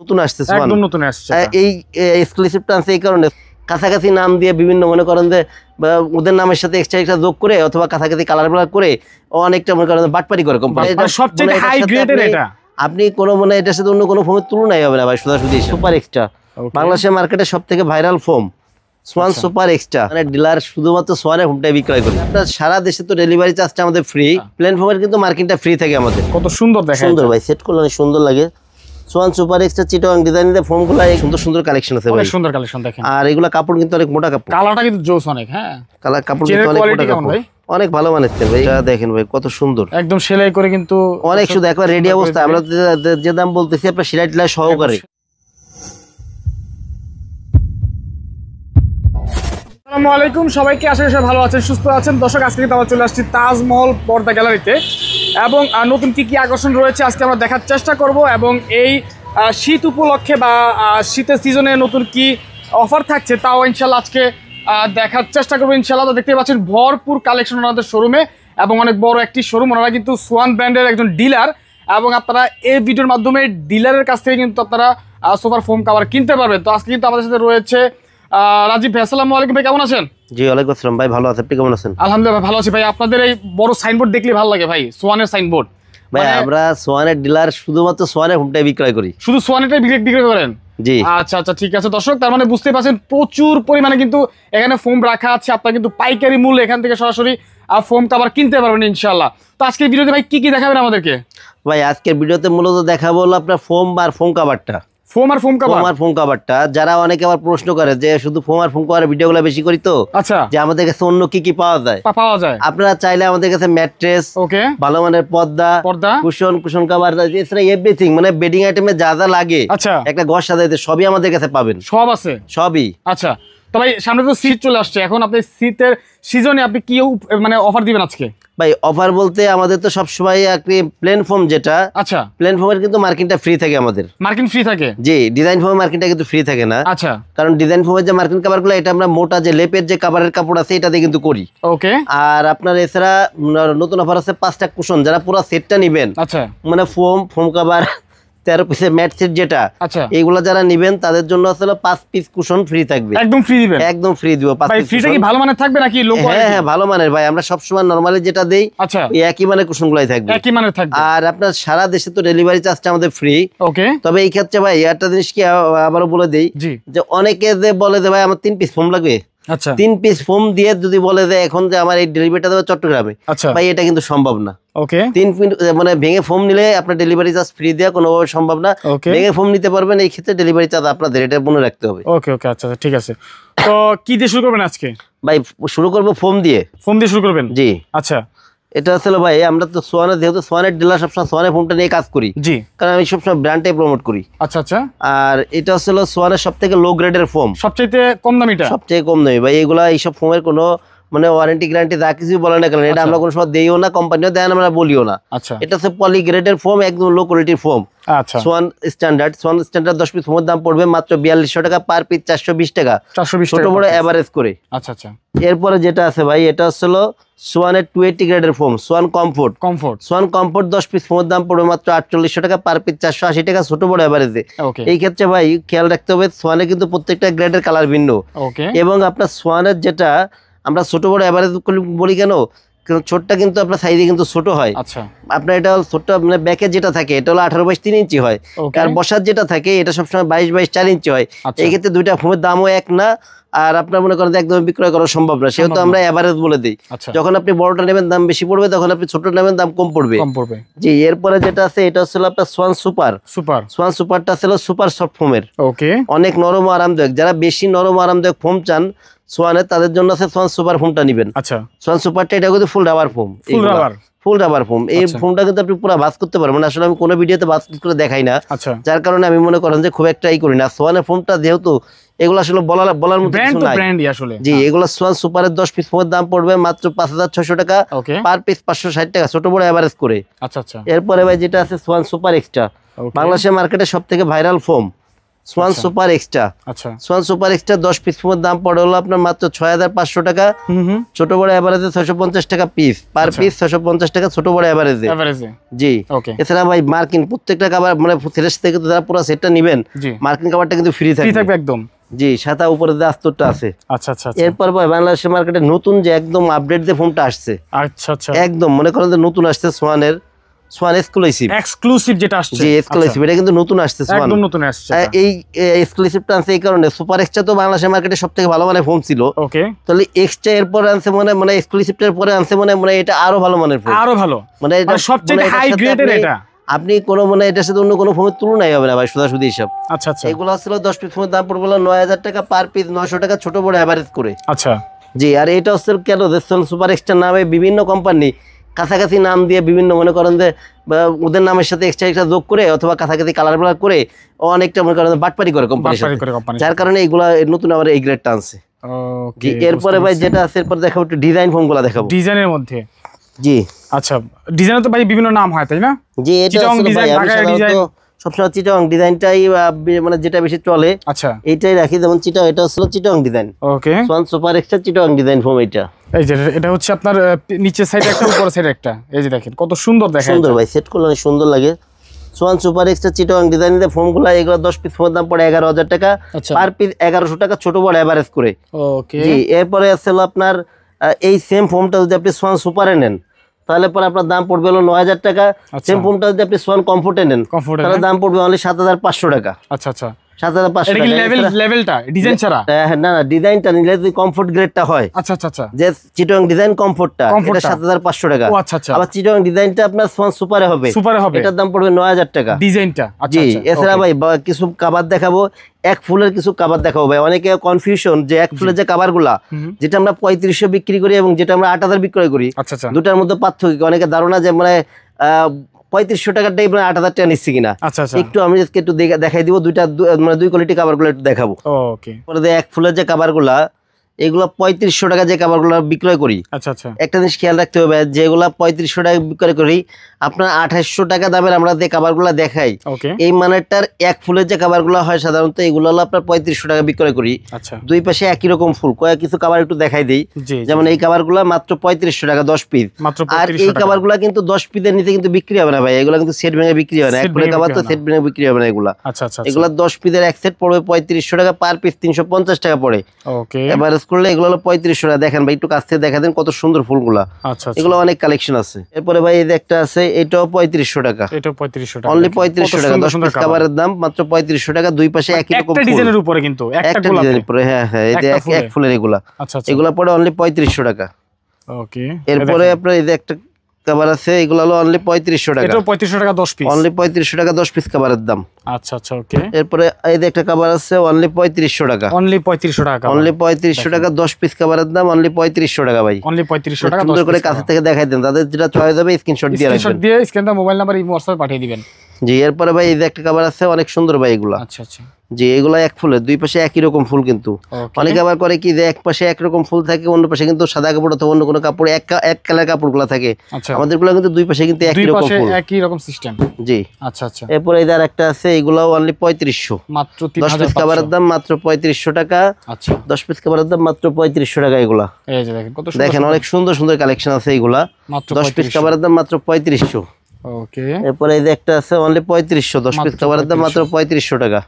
নতুন আসছে একদম নতুন আসছে এই এক্সক্লুসিভটা আছে এই কারণে কাছাকাছি নাম দিয়ে বিভিন্ন মনে করেন যে ওদের নামের সাথে এক্সট্রা যোগ করে অথবা কাছাকাছি কালার করে অনেকটা মনে করেন বাটপারি করে কোম্পানি। সবচেয়ে হাই গ্রেডের এটা আপনি কোনো মানে এটার সাথে অন্য কোনো ফোমের তুলনাই হবে না ভাই। সোজাসুজি সুপার এক্সট্রা বাংলাদেশের মার্কেটে সবথেকে viral foam Schwann super extra, মানে ডিলার শুধুমাত্র সোয়ানের ফোমটাই বিক্রয় করে। আপনার সারা দেশে তো ডেলিভারি চার্জটা আমাদের ফ্রি, প্লেন ফোমের কিন্তু মার্কিংটা ফ্রি থাকে আমাদের। কত সুন্দর দেখে, সুন্দর ভাই, সেট করলে অনেক সুন্দর লাগে। সোয়ান সুপার এক্সট্রা চিটাগাং ডিজাইনের ফোমগুলো সুন্দর সুন্দর কালেকশন আছে ভাই, সুন্দর কালেকশন দেখেন। আর এগুলা কাপড় কিন্তু অনেক মোটা কাপড়, কালারটা কিন্তু জোস অনেক। হ্যাঁ কালার কাপড় কিন্তু অনেক মোটা কাপড়, অনেক ভালো মানের ভাই। এটা দেখেন ভাই কত সুন্দর, একদম সেলাই করে কিন্তু অনেক শুধু একবার রেডি অবস্থা। আমরা যে দাম বলতেছি আপনার সেলাই টিলাই সহকারে। আসসালামু আলাইকুম সবাইকে, আশা করি সবাই ভালো আছেন, সুস্থ আছেন। দর্শক আজকে কিন্তু আমরা চলে আসছি তাজমহল পর্দা গ্যালারিতে এবং নতুন কি আকর্ষণ রয়েছে আজকে আমরা দেখার চেষ্টা করব। এবং এই শীত উপলক্ষে বা শীতের সিজনে নতুন কি অফার থাকছে তাও ইনশাল্লাহ আজকে দেখার চেষ্টা করবো ইনশাল্লাহ। তো দেখতে পাচ্ছেন ভরপুর কালেকশন ওনাদের শোরুমে এবং অনেক বড় একটি শোরুম। ওনারা কিন্তু সোয়ান ব্র্যান্ডের একজন ডিলার এবং আপনারা এই ভিডিওর মাধ্যমে ডিলারের কাছ থেকে কিন্তু আপনারা সোফার ফোম কাভার কিনতে পারবেন। তো আজকে কিন্তু আমাদের সাথে রয়েছে রাজীব ভাই। আসসালামু আলাইকুম ভাই, কেমন আছেন? জি ওয়ালাইকুম আসসালাম ভাই, ভালো আছেন, আপনি কেমন আছেন? আলহামদুলিল্লাহ ভালো আছি ভাই। আপনাদের এই বড় সাইনবোর্ড দেখলে ভালো লাগে ভাই, সোয়ানের সাইনবোর্ড। ভাই আমরা সোয়ানের ডিলার, শুধুমাত্র সোয়ানের ফোমটাই বিক্রয় করি, শুধু সোয়ানেরটাই বিক্রি করেন? জি আচ্ছা আচ্ছা ঠিক আছে। দর্শক তার মানে বুঝতে পারছেন প্রচুর পরিমাণে কিন্তু এখানে ফোম রাখা আছে। আপনারা কিন্তু পাইকারি মূল্যে এখান থেকে সরাসরি ফোম কাভার কিনতে পারবেন ইনশাআল্লাহ। তো আজকের ভিডিওতে ভাই কি দেখাবেন আমাদেরকে? ভাই আজকের ভিডিওতে মূলত দেখাবো হলো আপনার ফোম আর ফোম কাভারটা। ফোম আর ফোম কাভারটা যারা অনেকে আবার প্রশ্ন করে যে শুধু ফোম আর ফোম কাভারের ভিডিওগুলো বেশি করি, তো আচ্ছা যে আমাদের কাছে অন্য কি পাওয়া যায়। আপনারা চাইলে আমাদের কাছে ম্যাট্রেস, ওকে, ভালো মানের পর্দা, কুশন কাভার, এছাড়া এভরিথিং মানে বেডিং আইটেমে যা যা লাগে আচ্ছা একটা ঘর সাজাইতে সবই আমাদের কাছে পাবেন। সব আছে, সবই। আচ্ছা তো ভাই সামনে তো শীত চলে আসছে, এখন আপনি শীতের সিজনে আপনি কি মানে অফার দিবেন আজকে? ভাই অফার বলতে আমাদের তো সবসময় একটি প্লেন ফোম, যেটা আচ্ছা প্লেন ফোমের কিন্তু মার্কিংটা ফ্রি থাকে আমাদের। মার্কিং ফ্রি থাকে? জি, ডিজাইন ফোমের মার্কিংটা কিন্তু ফ্রি থাকে না। আচ্ছা, কারণ ডিজাইন ফোমের যে মার্কিং কাভারগুলো এটা আমরা মোটা যে লেপের যে কাভারের কাপড় আছে এটা দিয়ে কিন্তু করি। ওকে। আর আপনার এছাড়া নতুন অফার আছে 5টা কুশন, যারা পুরো সেটটা নেবেন, আচ্ছা মানে ফোম কাভার 13 পিসের ম্যাট সেট যেটা, আচ্ছা এইগুলা যারা নেবেন তাদের জন্য আসলে 5 পিস কুশন ফ্রি থাকবে। একদম ফ্রি দিবেন? একদম ফ্রি দিব। 5 পিস। ফ্রিটা কি ভালো মানের থাকবে নাকি লো কোয়ালিটি? হ্যাঁ ভালো মানের ভাই, আমরা সব সময় নরমালি যেটা দেই আচ্ছা এই একই মানের কুশনগুলাই থাকবে, একই মানের থাকবে। আর আপনার সারা দেশে তো ডেলিভারি চার্জটা আমাদের ফ্রি। ওকে। তবে এই ক্ষেত্রে ভাই একটা জিনিস কি আবারও বলে দেই, যে অনেকে যে বলে যে ভাই আমার 3 পিস ফোম লাগবে, আচ্ছা 3 পিস ফোম দিয়ে যদি বলে যে এখন যে আমার এই ডেলিভারিটা দেবে চট্টগ্রামে, আচ্ছা ভাই এটা কিন্তু সম্ভব না। ওকে। 3 পিস মানে ভেঙে ফোম নিলে আপনার ডেলিভারি চার্জ ফ্রি দেওয়া কোনোভাবে সম্ভব না। ভেঙে ফোম নিতে পারবেন, এই ক্ষেত্রে ডেলিভারি চার্জ আপনাদের, এটা মনে রাখতে হবে। ওকে ওকে আচ্ছা ঠিক আছে। তো কি দিয়ে শুরু করবেন আজকে? ভাই শুরু করব ফোম দিয়ে। ফোম দিয়ে শুরু করবেন? জি আচ্ছা। এটা আসলে ভাই আমরা তো সোয়ানের, যেহেতু সোয়ানের ডিলার, সবসময় সোয়ানের ফোমটা নিয়ে কাজ করি। জি, কারণ আমি সবসময় ব্র্যান্ডটাই প্রমোট করি। আচ্ছা আচ্ছা। আর এটা আসলে সোয়ানের সবথেকে লো গ্রেডের ফোম, সবচেয়ে কম দামিটা, সবচেয়ে কম দামি ভাই। এগুলা এইসব ফোমের কোনো মানে ওয়ারেন্টি গ্যারান্টি যা কিছু বলে না কেন, এটা আমরা কোনো সময় দেইও না, কোম্পানিও দেয় না, আমরা বলিও না। আচ্ছা, এটা হচ্ছে পলি গ্রেডের ফোম, একদম লো কোয়ালিটির ফোম। আচ্ছা, সোয়ান স্ট্যান্ডার্ড 10 পিস ফোমের দাম পড়বে মাত্র 4200 টাকা পার পিস, 420 টাকা, 420 ছোট বড় এভারেজ করে। আচ্ছা আচ্ছা। এরপরে যেটা আছে ভাই, এটা হলো সোয়ানের 280 গ্রেডের foam, Swan comfort. Swan comfort 10 piece ফোমের দাম পড়বে মাত্র 4800 টাকা পার পিস, 480 টাকা, ছোট বড় এভারেজে। এই ক্ষেত্রে ভাই খেয়াল রাখতে হবে সোয়ানে কিন্তু প্রত্যেকটা গ্রেডের কালার ভিন্ন। এবং আপনার সোয়ানের যেটা আমরা ছোট বড় এভারেজ বলি কেন, ছোটটা কিন্তু আপনার সাইজে কিন্তু ছোট হয়। আচ্ছা, আপনার এটা ছোট মানে ব্যাকে যেটা থাকে এটা হলো 18/3 ইঞ্চি হয়, আর বসার যেটা থাকে এটা সবসময় 22/4 ইঞ্চি হয়। এই ক্ষেত্রে দুইটা ফোমের দামও এক না, আর আপনার মনে করেন একদম বিক্রয় করা সম্ভব না, সেহেতু আমরা এভারেজ বলে দিই। যখন আপনি বড়টা নেবেন দাম বেশি পড়বে, তখন আপনি ছোট নেবেন দাম কম পড়বে। জি, এরপরে যেটা আছে এটা হচ্ছে আপনার সোয়ান সুপার। সোয়ান সুপারটা ছিল সুপার সফট ফোমের। ওকে, অনেক নরম আরামদায়ক, যারা বেশি নরম আরামদায়ক ফোম চান সোয়ানের, তাদের জন্য আছে সোয়ান সুপার ফোমটা নেবেন। আচ্ছা, সোয়ান সুপারটা এটা কিন্তু ফুল রাবার ফোম, ফুল রাবার ফোম। এই ফোমটা কিন্তু আপনি পুরো ভাঁজ করতে পারবেন, আসলে আমি কোনো ভিডিওতে ভাঁজ করে দেখাই না, যার কারণে আমি মনে করেন যে খুব একটা করি না। সোয়ানের ফোমটা যেহেতু এগুলো আসলে বলার মতো কিছু নাই। জি, এগুলো সোয়ান সুপারের 10 পিস ফোমের দাম পড়বে মাত্র 5600 টাকা পার পিস, 560 টাকা, ছোট বড় এভারেজ করে। আচ্ছা আচ্ছা। এরপরে ভাই যেটা আছে সোয়ান সুপার এক্সট্রা, বাংলাদেশের মার্কেটে সবথেকে viral foam, Schwann super extra. আচ্ছা, সোয়ান সুপার এক্সট্রা 10 পিস ফোমের দাম পড়ে হলো আপনার মাত্র 6500 টাকা। ছোট বড় এভারেজে 650 টাকা পিস, পার পিস 650 টাকা ছোট বড় এভারেজে। জি। এছাড়া ভাই মার্কিন প্রত্যেকটা কাভার মানে ফ্রেশ থেকে যারা পুরো সেটটা নেবেন মার্কিন কাভারটা কিন্তু ফ্রি থাকবে একদম। জি, সাদা উপরে যে আস্তরটা আছে। আচ্ছা আচ্ছা। এরপর ভাই বাংলাদেশের মার্কেটে নতুন যে একদম আপডেট যে ফোনটা আসছে, আচ্ছা আচ্ছা, একদম মনে করেন যে নতুন আসছে সোয়ান এক্সক্লুসিভ যেটা আসছে। জি, এক্সক্লুসিভ, এটা কিন্তু নতুন আসছে সোয়ান, একদম নতুন আসছে। এই এক্সক্লুসিভটা আনছে এই কারণে সুপার এক্সট্রা তো বাংলাদেশের মার্কেটে সবথেকে ভালো মানের ফোন ছিল। ওকে, তাহলে এক্সট্রা এর পরে আনছে মানে এক্সক্লুসিভটার পরে আনছে মানে এটা আরো ভালো মানের ফোন, আরো ভালো, মানে এটা সবচেয়ে হাই গ্রেডের। এটা আপনি কোনো এটার সাথে অন্য কোনো ফোনের তুলনাই হবে না ভাই, সোজাসুজি হিসাব। আচ্ছা আচ্ছা। এগুলো ছিল 10 পিস ফোনের দাম পড়বে 9000 টাকা পার পিস, 900 টাকা ছোট বড় এভারেজ করে। আচ্ছা জি। আর এটা হচ্ছে কেন সুপার এক্সট্রা নামে বিভিন্ন কোম্পানি কাছাকাছি নাম দিয়ে বিভিন্ন মনে করেন যে ওদের নামের সাথে এক্সট্রা যোগ করে অথবা কাছাকাছি কালার ব্লার করে অনেকটা মনে করেন বাটপারি করে কোম্পানি, যার কারণে এইগুলা নতুন আবার এই গ্রেডটা আনছে। জি। এরপরে ভাই যেটা আছে এরপর দেখাবো একটু ডিজাইন ফোনগুলো দেখাবো। ডিজাইনের মধ্যে জি আচ্ছা, ডিজাইনে তো ভাই বিভিন্ন নাম হয় তাই না? জি, এটা সবসময় চিটাং ডিজাইনটাই মানে যেটা বেশি চলে। আচ্ছা, এইটাই রাখি, যেমন চিটাং, এটা হচ্ছে চিটাং design. Okay, Swan super extra চিটাং ডিজাইন ফোন এটা। এই যে এটা হচ্ছে আপনার নিচের সাইডে একটা উপরের সাইডে একটা, এই যে দেখেন কত সুন্দর দেখায়, সুন্দর ভাই, সেট করলে অনেক সুন্দর লাগে। সোয়ান সুপার এক্সট্রা চিটাং ডিজাইনের ফোনগুলো এগুলো 10 পিস ফোনের দাম পড়ে 11000 টাকা, পার পিস 1100 টাকা ছোট বড় এভারেজ করে। ওকে। জি। এরপরে আছে আপনার এই সেম ফোনটা যদি আপনি সোয়ান সুপারে নেন তাহলে পরে আপনার দাম পড়বে হলো 9000 টাকা। সেম ফোনটা যদি আপনি সোয়ান কমফোর্টে নেন তাহলে দাম পড়বে অনলি 7500 টাকা। আচ্ছা আচ্ছা, 7500 টাকা। লেভেলটা ডিজাইন ছাড়া? না না, ডিজাইনটা নিলে যদি কমফোর্ট গ্রেডটা হয়। আচ্ছা আচ্ছা আচ্ছা, যে চিটাং ডিজাইন কমফোর্টটা এটা 7500 টাকা। আচ্ছা আচ্ছা। আবার চিটাং ডিজাইনটা আপনার সোয়ান সুপারে হবে, এটার দাম পড়বে 9000 টাকা ডিজাইনটা। জি। এছাড়া ভাই কিছু কভার দেখাবো, এক ফুলের কিছু কভার দেখাবো ভাই। অনেকে কনফিউশন যে এক ফুলের যে কভারগুলা যেটা আমরা 3500 বিক্রি করি এবং যেটা আমরা 8000 বিক্রয় করি, দুটার মধ্যে পার্থক্য। অনেকে ধারণা যে মানে 3500 টাকাটাই মানে 8000 টাকা নিচ্ছি কিনা। একটু আমি একটু দেখাই দিব, মানে দুই কোয়ালিটি কভারগুলো একটু দেখাবো। ওকে। পরে এক ফুলের যে কভারগুলা এগুলো 3500 টাকা যে কভারগুলো বিক্রয় করি। আচ্ছা আচ্ছা। একটা জিনিস খেয়াল রাখতে হবে, যেগুলা 3500 টাকা বিক্রয় করি আপনার 2800 টাকা দামের আমরা যে কভারগুলো দেখাই এই মানেরটার এক ফুলের যে কভারগুলো হয় সাধারণত এগুলো হলো আপনার 3500 টাকা বিক্রয় করি। আচ্ছা। দুই পাশে একই রকম ফুল, কয়েক কিছু কভার একটু দেখাই দেই। যেমন এই কভারগুলো মাত্র 3500 টাকা 10 পিস। আর এই কভারগুলো কিন্তু 10 পিসের নিচে কিন্তু বিক্রি হবে না ভাই, এগুলো কিন্তু সেট ভেঙে বিক্রি হয় না। এক ফুলের কভার তো সেট ভেঙে বিক্রি হবে না এগুলা। আচ্ছা আচ্ছা। এগুলা 10 পিসের এক সেট পড়বে 3500 টাকা, পার পিস 350 টাকা পড়ে। ওকে। এবার করলে এগুলো হলো 3500 টাকা। দেখেন ভাই একটু কাছ থেকে দেখা দেন কত সুন্দর ফুলগুলা। আচ্ছা। এগুলো অনেক কালেকশন আছে। এরপরে ভাই এই যে একটা আছে, এটাও 3500 টাকা। এটাও 3500 টাকা, অনলি 3500 টাকা। 10 পিস কভারের দাম মাত্র 3500 টাকা। দুই পাশে একই রকম ফুল, একটা ডিজাইনের উপরে কিন্তু একটা ডিজাইনের উপরে। হ্যাঁ হ্যাঁ, এই যে এক ফুলের এগুলা। আচ্ছা আচ্ছা। এগুলা পড়ে অনলি 3500 টাকা। ওকে। এরপরে আপনার এই যে একটা কভার আছে, এগুলো হলো অনলি 3500 টাকা। এটাও 3500 টাকা 10 পিস, অনলি 3500 টাকা 10 পিস কভারের দাম। আচ্ছা আচ্ছা। ওকে। এরপরে এই যে একটা কভার আছে অনলি 3500 টাকা, অনলি 3500 টাকা, অনলি 3500 টাকা 10 পিস কভারের দাম অনলি 3500 টাকা ভাই, অনলি 3500 টাকা। সুন্দর করে কাছে থেকে দেখাই দেন, তাদের যেটা চয়েস হবে স্ক্রিনশট দিয়ে রাখবেন, স্ক্রিনশট দিয়ে স্ক্রিনে মোবাইল নাম্বার এই হোয়াটসঅ্যাপে পাঠিয়ে দিবেন। জি। এরপরে ভাই এই যে একটা কভার আছে অনেক সুন্দর ভাই এগুলা। আচ্ছা আচ্ছা। জি। এগুলা এক ফুলের, দুই পাশে একই রকম ফুল কিন্তু। অনেকে আবার করে কি যে এক পাশে একরকম ফুল থাকে, অন্য পাশে কিন্তু সাদা কাপড় অথবা অন্য কোনো কাপড় এক কালার কাপড়গুলো থাকে। আমাদের গুলো কিন্তু দুই পাশে কিন্তু একই রকম ফুল, একই রকম সিস্টেম। জি। আচ্ছা আচ্ছা। এরপরে এই যে আরেকটা আছে, এগুলাও অনলি 3500, মাত্র 10 পিস কভারের দাম মাত্র 3500 টাকা। আচ্ছা। 10 পিস কভারের দাম মাত্র 3500 টাকা এগুলা। এই যে দেখেন কত সুন্দর, দেখেন অনেক সুন্দর সুন্দর কালেকশন আছে এগুলা। 10 পিস কভারের দাম মাত্র 3500। ওকে। এরপরে এই যে একটা আছে অনলি 3500, 10 পিস কভারের দাম মাত্র 3500 টাকা।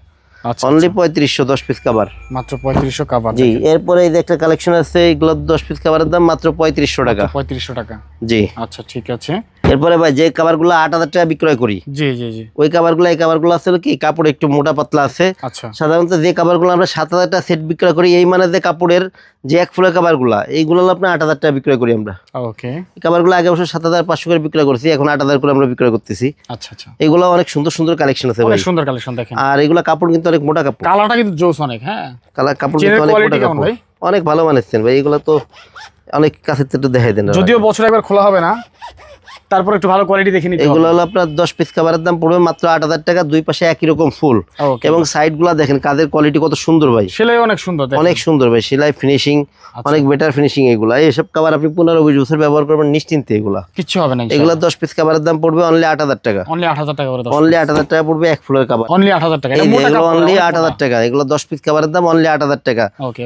আচ্ছা। অনলি 3500 10 পিস কভার, মাত্র 3500 কভার। জি। এরপরে এই যে একটা কালেকশন আছে, এগুলো 10 পিস কভারের দাম মাত্র 3500 টাকা, 3500 টাকা। জি। আচ্ছা ঠিক আছে। এরপরে ভাই যে কভারগুলো 8000 টাকা বিক্রয় করি, জি জি জি, ওই কভারগুলো এই কভারগুলো আছে কি কাপড় একটু মোটা পাতলা আছে। আচ্ছা। সাধারণত যে কভারগুলো আমরা 7000 টাকা সেট বিক্রয় করি এই মানে যে কাপড়ের যে এক ফুলের কভারগুলো এইগুলো হলো আপনার 8000 টাকা বিক্রয় করি আমরা। ওকে। এই কভারগুলো আগে অবশ্য 7500 করে বিক্রয় করছি, এখন 8000 করে আমরা বিক্রয় করতেছি। আচ্ছা আচ্ছা। এগুলো অনেক সুন্দর সুন্দর কালেকশন আছে ভাই, অনেক সুন্দর কালেকশন দেখেন। আর এগুলো কাপড় কিন্তু অনেক মোটা কাপড়, কালারটা কিন্তু জোস অনেক। হ্যাঁ, কালার কাপড় কিন্তু অনেক মোটা কাপড় ভাই, অনেক ভালো মানেছেন ভাই। এগুলো তো অনেক কাছে একটু দেখাই দেন, যদিও বছরে একবার খোলা হবে না। তারপর একটু ভালো কোয়ালিটি দেখে নিতে হবে। এগুলো হলো আপনার 10 পিস কভারের দাম পড়বে মাত্র 8000 টাকা, দুই পাশে একই রকম ফুল এবং সাইডগুলো দেখেন কাজের কোয়ালিটি কত সুন্দর ভাই, সেলাই অনেক সুন্দর, অনেক সুন্দর ভাই, সেলাই ফিনিশিং অনেক বেটার ফিনিশিং। এগুলা এইসব কভার আপনি 15-20 বছর ব্যবহার করবেন নিশ্চিন্তে, এগুলা কিছু হবে না। এগুলা 10 পিস কভারের দাম পড়বে অনলি 8000 টাকা, অনলি 8000 টাকা করে, অনলি 8000 টাকা পড়বে এক ফুলের কভার, অনলি 8000 টাকা। এগুলো অনলি 8000 টাকা, এগুলো 10 পিস কভারের দাম অনলি 8000 টাকা।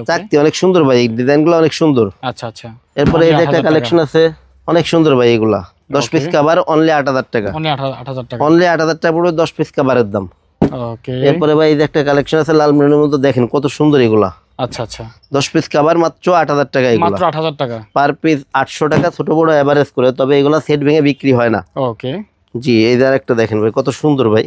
চাকতি অনেক সুন্দর ভাই, ডিজাইনগুলো অনেক সুন্দর। আচ্ছা আচ্ছা। এরপরে এই যে একটা কালেকশন আছে অনেক সুন্দর ভাই, এগুলা 10 পিস কভার অনলি 8000 টাকা, অনলি 8000 টাকা, অনলি 8000 টাকা পড়বে 10 পিস কভারের দাম। ওকে। এরপরে ভাই এই যে একটা কালেকশন আছে লাল মেরুনের মধ্যে, দেখেন কত সুন্দর এগুলা। আচ্ছা আচ্ছা। 10 পিস কভার মাত্র 8000 টাকা, এগুলা মাত্র 8000 টাকা, পার পিস 800 টাকা, ছোট বড় এভারেজ করে, তবে এগুলা সেট ভেঙে বিক্রি হয় না। ওকে জি, এই যে আরেকটা দেখেন ভাই কত সুন্দর ভাই,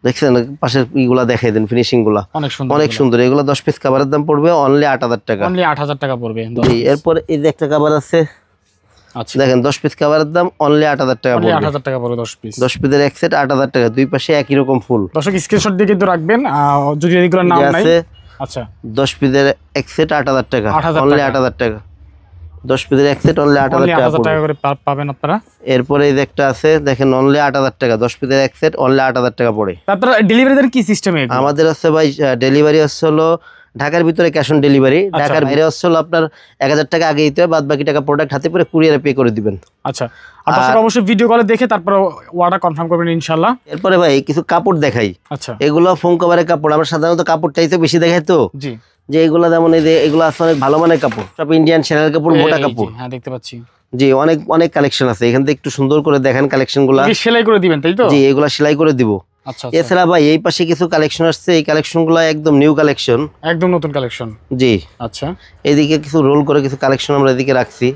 দেখছেন পাশের ইগুলা দেখাই দেন, ফিনিশিং গুলা অনেক সুন্দর, অনেক সুন্দর। এগুলো 10 পিস কভারের দাম পড়বে অনলি 8000 টাকা, অনলি 8000 টাকা পড়বে। জি। এরপর এই যে একটা কভার আছে, আচ্ছা দেখেন 10 পিস কভারের দাম অনলি 8000 টাকা পড়বে, 8000 টাকা পড়বে 10 পিস, 10 পিসের এক সেট 8000 টাকা, দুই পাশে একই রকম ফুল। দর্শক স্ক্রিনশট দিয়ে কিন্তু রাখবেন যদি এগুলোর নাম নাই। আচ্ছা 10 পিসের এক সেট 8000 টাকা, অনলি 8000 টাকা, 10 পিসের এক সেট অনলি 8000 টাকা করে পাবেন আপনারা। এরপরে এই যে একটা আছে দেখেন অনলি 8000 টাকা, 10 পিসের এক সেট অনলি 8000 টাকা পড়ে। আপনারা ডেলিভারি দেন কি সিস্টেমে? আমাদের আছে ভাই ডেলিভারি হচ্ছে হলো ঢাকার ভিতরে ক্যাশ অন ডেলিভারি, ঢাকার বাইরে হচ্ছে হলো আপনার 1000 টাকা আগে দিতে হবে, বাদ বাকি টাকা প্রোডাক্ট হাতে পরে কুরিয়ারে পে করে দিবেন। আচ্ছা, আপনারা অবশ্যই ভিডিও কলে দেখে তারপর অর্ডার কনফার্ম করবেন ইনশাআল্লাহ। এরপরে ভাই কিছু কাপড় দেখাই। আচ্ছা, এগুলো ফোম কভারের কাপড়, আমরা সাধারণত কাপড়টাই তো বেশি দেখাই তো। জি, যে এগুলো যেমন এই যে এগুলো আছে অনেক ভালো মানের কাপড়, সব ইন্ডিয়ান সেনার কাপড়, মোটা কাপড়। হ্যাঁ দেখতে পাচ্ছি। জি, অনেক অনেক কালেকশন আছে, এখান থেকে একটু সুন্দর করে দেখেন কালেকশনগুলো। সেলাই করে দিবেন তাই তো? জি, এগুলো সেলাই করে দিব। আচ্ছা, এছাড়া ভাই এই পাশে কিছু কালেকশন আসছে, এই কালেকশনগুলো একদম নিউ কালেকশন, একদম নতুন কালেকশন। জি। আচ্ছা, এইদিকে কিছু রোল করে কিছু কালেকশন আমরা এদিকে রাখছি।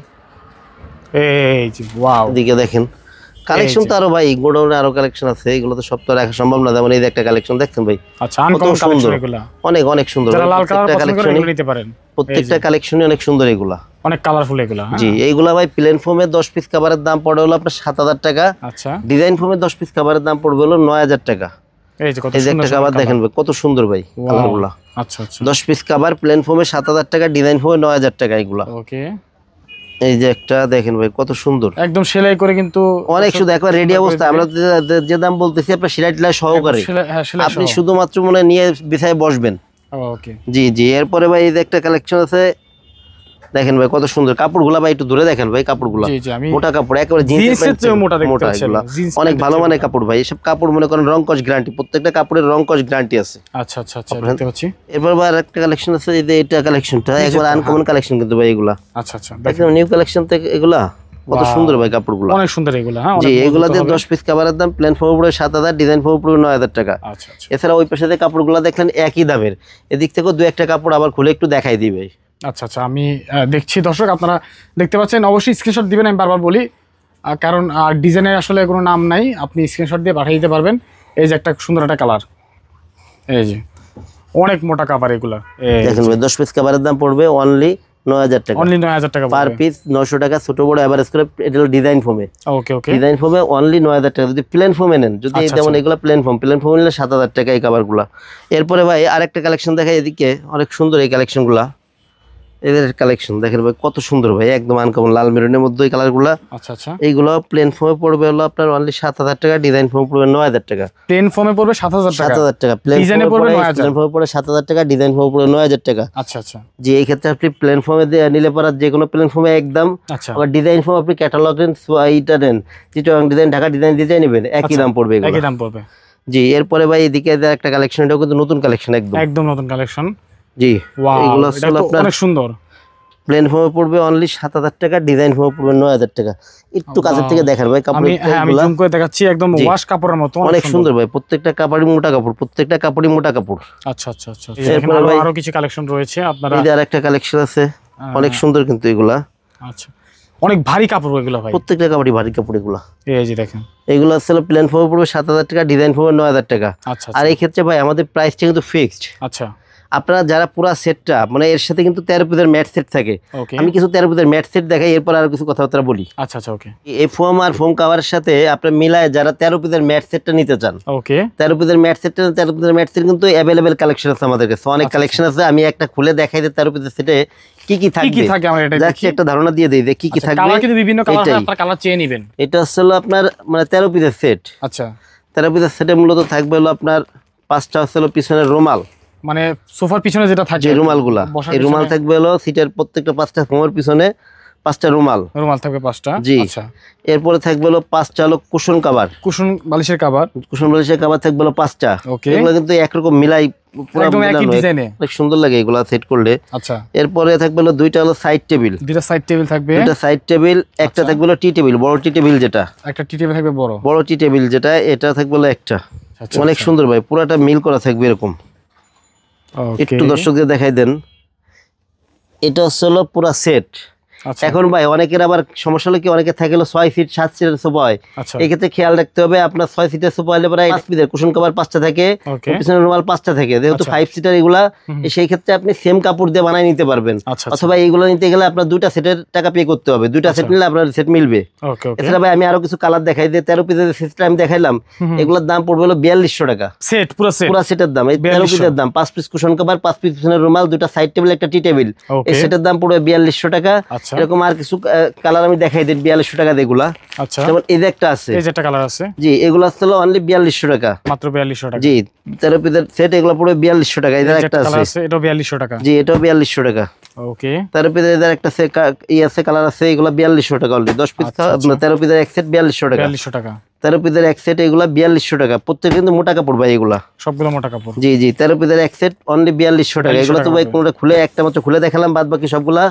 এই যে ওয়াও, এদিকে দেখেন কালেকশন তো আরো ভাই গোডাউনে আরো কালেকশন আছে, এগুলো তো সব তো রাখা সম্ভব না। যেমন এই যে একটা কালেকশন দেখছেন ভাই, আচ্ছা আনকমন কালেকশন, এগুলো অনেক অনেক সুন্দর, যারা লাল কালার পছন্দ করেন এগুলো নিতে পারেন, প্রত্যেকটা কালেকশনই অনেক সুন্দর, এগুলা অনেক কালারফুল এগুলা। জি, এইগুলা ভাই প্লেন ফোমের 10 পিস কভারের দাম পড়ে হলো আপনার 7000 টাকা। আচ্ছা, ডিজাইন ফোমের 10 পিস কভারের দাম পড়বে হলো 9000 টাকা। এই যে একটা কভার দেখেন ভাই কত সুন্দর ভাই কালারগুলা। আচ্ছা আচ্ছা, 10 পিস কভার প্লেন ফোমে 7000 টাকা, ডিজাইন ফোমে 9000 টাকা এগুলা। ওকে, এই যে একটা দেখেন ভাই কত সুন্দর, একদম সেলাই করে কিন্তু অনেক শুধু একবার রেডি অবস্থা। আমরা যে দাম বলতেছি আপনার সেলাই টেলাই সহকারে, আপনি শুধুমাত্র মনে নিয়ে বিছায় বসবেন। ওকে, জি জি। এরপরে ভাই এই যে একটা কালেকশন আছে, দেখেন ভাই কত সুন্দর কাপড়গুলা ভাই, একটু ধরে দেখেন ভাই কাপড়গুলা, মোটা কাপড় একেবারে জিন্সের চেয়ে মোটা, এগুলা অনেক ভালো মানের কাপড় ভাই। এসব কাপড় মনে করেন রং কস গ্যারান্টি, প্রত্যেকটা কাপড়ের রং কস গ্যারান্টি আছে। আচ্ছা আচ্ছা আচ্ছা, দেখতে পাচ্ছি। এরপর ভাই আরেকটা কালেকশন আছে, এই যে এটা কালেকশনটা একবার আনকমন কালেকশন কিন্তু ভাই এগুলা। আচ্ছা আচ্ছা, একদম নিউ কালেকশন থেকে এগুলা কত সুন্দর ভাই কাপড়গুলো, অনেক সুন্দর এগুলা। হ্যাঁ জি, এগুলাতে 10 পিস কভারের দাম প্লেন ফোম পুরো 7000, ডিজাইন ফোম পুরো 9000 টাকা। আচ্ছা আচ্ছা। এছাড়া ওই পাশে যে কাপড়গুলো দেখলেন একই দামের, এদিক থেকেও দুই একটা কাপড় আবার খুলে একটু দেখাই দিবে। আচ্ছা আচ্ছা, আমি দেখছি দর্শক, আপনারা দেখতে পাচ্ছেন, অবশ্যই স্ক্রিনশট দিবেন, আমি বারবার বলি, কারণ ডিজাইনের আসলে কোনো নাম নাই, আপনি স্ক্রিনশট দিয়ে পাঠিয়ে দিতে পারবেন। এই যে একটা সুন্দর একটা কালার, এই যে অনেক মোটা কাভার এগুলা দেখেন ভাই, 10 পিস কভারের দাম পড়বে অনলি 9000 টাকা, অনলি 9000 টাকা পার পিস, 900 টাকা ছোট বড় এভারেজ করে। এটা হলো ডিজাইন ফোমে। ওকে ওকে, ডিজাইন ফোমে অনলি 9000 টাকা। যদি প্লেন ফোমে নেন, যদি যেমন এগুলা প্লেন ফোম নিলে 7000 টাকা এই কভারগুলা। এরপরে ভাই আরেকটা কালেকশন দেখাই, এদিকে অনেক সুন্দর এই কালেকশনগুলা, এদের কালেকশন দেখেন ভাই কত সুন্দর ভাই, একদম আনকমন লাল মেরুনের মধ্যে এই কালারগুলা। আচ্ছা আচ্ছা, এইগুলো প্লেন ফোমে পড়বে হলো আপনার অনলি 7000 টাকা, ডিজাইন ফোমে পড়বে 9000 টাকা। প্লেন ফোমে পড়বে 7000 টাকা, 7000 টাকা প্লেন ফোমে পড়বে 9000, প্লেন ফোমে পড়বে 7000 টাকা, ডিজাইন ফোমে পড়বে 9000 টাকা। আচ্ছা আচ্ছা, জি। এই ক্ষেত্রে আপনি প্লেন ফোমে নিলে পরে যে কোনো প্লেন ফোমে একদম, আবার ডিজাইন ফোম আপনি ক্যাটালগ নেন, এইটা নেন, Chittagong design, Dhaka design design নেবেন, একই দাম পড়বে, একই দাম পড়বে। জি, এরপরে ভাই এদিকে একটা কালেকশন, এটাও কিন্তু নতুন কালেকশন, একদম একদম নতুন কালেকশন। জি, এগুলো আসলে আপনার অনেক সুন্দর। প্লেন ফোমে পড়বে অনলি 7000 টাকা, ডিজাইন ফোমে পড়বে 9000 টাকা। একটু কাছের থেকে দেখেন ভাই কাপড়, আমি জুম করে দেখাচ্ছি, একদম ওয়াশ কাপড়ের মতো অনেক সুন্দর ভাই। প্রত্যেকটা কাপড়ই মোটা কাপড়, প্রত্যেকটা কাপড়ই মোটা কাপড়। আচ্ছা আচ্ছা আচ্ছা, এরপরে ভাই আরো কিছু কালেকশন রয়েছে আপনারা, এই যে আরেকটা কালেকশন আছে অনেক সুন্দর কিন্তু এগুলা। আচ্ছা, অনেক ভারী কাপড় এগুলো ভাই, প্রত্যেকটা কাপড়ই ভারী কাপড় এগুলা। এই যে দেখেন, এগুলো আসলে প্লেন ফোমে পড়বে 7000 টাকা, ডিজাইন ফোমে 9000 টাকা। আচ্ছা, আর এই ক্ষেত্রে ভাই আমাদের প্রাইসটা কিন্তু ফিক্সড। আচ্ছা, আপনারা যারা পুরো সেটটা মানে এর সাথে কিন্তু 13 পিসের ম্যাট সেট থাকে। আমি কিছু 13 পিসের ম্যাট সেট দেখাই, এরপর আর কিছু কথাবার্তা বলি। আচ্ছা আচ্ছা, ওকে। এই ফোম আর ফোম কভারের সাথে আপনি মিলায় যারা 13 পিসের ম্যাট সেটটা নিতে চান, ওকে, 13 পিসের ম্যাট সেটটা 13 পিসের ম্যাট সেট কিন্তু অ্যাভেলেবেল কালেকশন আছে আমাদের কাছে, অনেক কালেকশন আছে। আমি একটা খুলে দেখাই দিই 13 পিসের সেটে কি কি থাকে আমরা এটা দেখি, একটা ধারণা দিয়ে দেই যে কি কি থাকবে। কালার কিন্তু বিভিন্ন কালার আছে, আপনারা কালার চেয়ে নেবেন। এটা হলো আপনার মানে 13 পিসের সেট। আচ্ছা, 13 পিসের সেটে মূলত থাকবে হলো আপনার 5টা হলো পিছনের রুমাল, মানে সোফার পিছনে যেটা থাকে এই রুমালগুলা, এই রুমাল থাকবে হলো সিটের প্রত্যেকটা 5টা ফোমের পিছনে 5টা রুমাল থাকবে 5টা। জি, আচ্ছা। এরপরে থাকবে হলো 5টা হলো কুশন কভার, কুশন বালিশের কভার থাকবে হলো 5টা। এগুলো কিন্তু একরকম মিলাই পুরো একদম একই ডিজাইনে, অনেক সুন্দর লাগে এগুলা সেট করলে। আচ্ছা, এরপরে থাকবে হলো 2টা হলো সাইড টেবিল, 2টা সাইড টেবিল থাকবে, 2টা সাইড টেবিল, একটা থাকবে হলো টি টেবিল, বড় টি টেবিল যেটা, একটা টি টেবিল থাকবে বড় টি টেবিল যেটা, এটা থাকবে হলো একটা। অনেক সুন্দর ভাই, পুরোটা মিল করা থাকবে এরকম। একটু দর্শকদের দেখাই দেন, এটা হলো পুরো সেট। এখন ভাই অনেকের আবার সমস্যা হলো কি, অনেকে থাকে 6 ফিট 7 সিটের সোফা হয়, এই ক্ষেত্রে খেয়াল রাখতে হবে আপনার 6 সিটের সোফা হলে পরে 5 পিসের কুশন কভার 5টা থাকে, পিছনের রুমাল 5টা থাকে, যেহেতু 5 সিটার এগুলা, সেই ক্ষেত্রে আপনি সেম কাপড় দিয়ে বানাই নিতে পারবেন। অথবা এইগুলো নিতে গেলে আপনার 2টা সেটের টাকা পে করতে হবে, 2টা সেট নিলে আপনার সেট মিলবে। এছাড়া ভাই আমি আরো কিছু কালার দেখাই দিই, 13 পিসের সেটটা আমি দেখাইলাম, এগুলোর দাম পড়বে হলো 4200 টাকা সেট, পুরো সেটের দাম। এই 13 পিসের দাম 5 পিস কুশন কভার, 5 পিস পিছনের রুমাল, 2টা সাইড টেবিল, একটা টি টেবিল, এই সেটের দাম পড়বে 4200 টাকা। এরকম আর কিছু কালার আমি দেখাই দিই 4200 টাকা এগুলা। আচ্ছা, যেমন এই যে একটা আছে, এই যে একটা কালার আছে, জি, এগুলো হলো অনলি 4200 টাকা, মাত্র 4200 টাকা। জি, 13 পিসের সেট এগুলো পুরো 4200 টাকা। এদের একটা আছে, এটাও 4200 টাকা। জি, এটাও 4200 টাকা। ওকে, 13 পিসের এদের একটা আছে কালার আছে, এগুলো 4200 টাকা অলরেডি। 10 পিস 13 পিসের এক সেট 4200 টাকা, 4200 টাকা। 13 পিসের এক সেট এগুলো 4200 টাকা, প্রত্যেক কিন্তু মোটা কাপড় ভাই এগুলা, সবগুলো মোটা কাপড়। জি জি, 13 পিসের এক সেট অনলি 4200 টাকা। এগুলো তো ভাই কোনটা খুলে একটা মাত্র খুলে দেখালাম, বাদ বাকি সবগুলা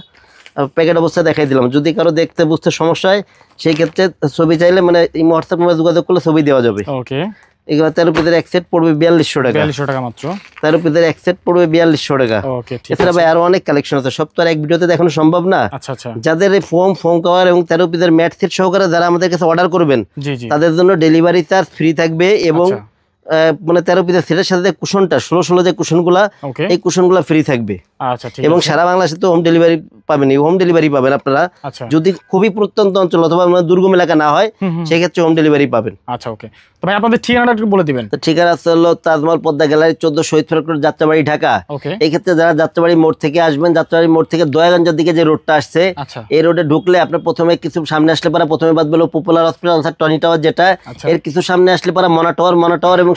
প্যাকেট অবস্থায় দেখাই দিলাম। যদি কারো দেখতে বুঝতে সমস্যা হয় সেই ক্ষেত্রে ছবি চাইলে মানে এই হোয়াটসঅ্যাপ নাম্বারে যোগাযোগ করলে ছবি দেওয়া যাবে। ওকে, এগুলো 13 পিসের এক সেট পড়বে 4200 টাকা, 4200 টাকা মাত্র। 13 পিসের এক সেট পড়বে 4200 টাকা। ওকে, ঠিক আছে। এছাড়া ভাই আরো অনেক কালেকশন আছে, সব তো আর এক ভিডিওতে দেখানো সম্ভব না। আচ্ছা আচ্ছা, যাদের এই ফোম কভার এবং 13 পিসের ম্যাট সেট সহকারে যারা আমাদের কাছে অর্ডার করবেন, জি জি, তাদের জন্য ডেলিভারি চার্জ ফ্রি থাকবে। এবং মানে 13 পিসের সেটের সাথে কুশনটা 16 যে কুশনগুলা, এই কুশনগুলা ফ্রি থাকবে। আচ্ছা, ঠিক এবং আছে। সারা বাংলাদেশে তো হোম ডেলিভারি পাবেন, হোম ডেলিভারি পাবেন আপনারা। যদি খুবই প্রত্যন্ত অঞ্চল অথবা দুর্গম এলাকা না হয় সেই ক্ষেত্রে হোম ডেলিভারি পাবেন। আচ্ছা, ওকে। তো ভাই আপনাদের ঠিকানাটা একটু বলে দিবেন। তো ঠিকানা হলো তাজমহল পদ্মা গ্যালারি 14 শহীদ ফেরত যাত্রাবাড়ি, ঢাকা। এই ক্ষেত্রে যারা যাত্রাবাড়ি মোড় থেকে আসবেন, যাত্রাবাড়ি মোড় থেকে দয়াগঞ্জের দিকে যে রোডটা আসছে, এই রোডে ঢুকলে আপনার প্রথমে কিছু সামনে আসলে পরে প্রথমে বাদ বলো পপুলার হসপিটাল অর্থাৎ টনি টাওয়ার যেটা, এর কিছু সামনে আসলে পরে মনা টাওয়ার এবং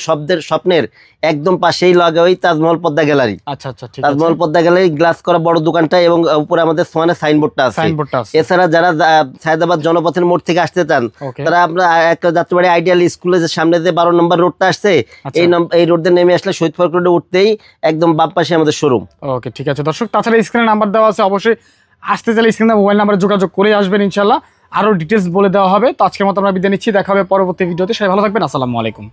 স্বপ্নের একদম পাশেই লাগা ওই তাজমহল পদ্মা গ্যালারি। আচ্ছা আচ্ছা, ঠিক আছে। তাজমহল পদ্মা গ্যালারি গ্লাস করা বড় দোকানটা এবং উপরে আমাদের সোয়ানে সাইনবোর্ডটা আছে। এছাড়া যারা সায়দাবাদ জনপথের মোড় থেকে আসতে চান, তারা আমরা একটা যাত্রাবাড়ি আইডিয়াল স্কুলের সামনে যে 12 নম্বর রোডটা আসছে, এই রোডে নেমে আসলে শহীদ ফরক রোডে উঠতেই একদম বাম পাশে আমাদের শোরুম। ওকে, ঠিক আছে দর্শক। তাছাড়া স্ক্রিনে নাম্বার দেওয়া আছে, অবশ্যই আসতে চাইলে স্ক্রিনে মোবাইল নাম্বারে যোগাযোগ করে আসবেন, ইনশাআল্লাহ আরো ডিটেইলস বলে দেওয়া হবে। তো আজকের মতো আমরা বিদায় নিচ্ছি, দেখা হবে পরবর্তী ভিডিওতে। সবাই ভালো থাকবেন, আসসালামু আলাইকুম।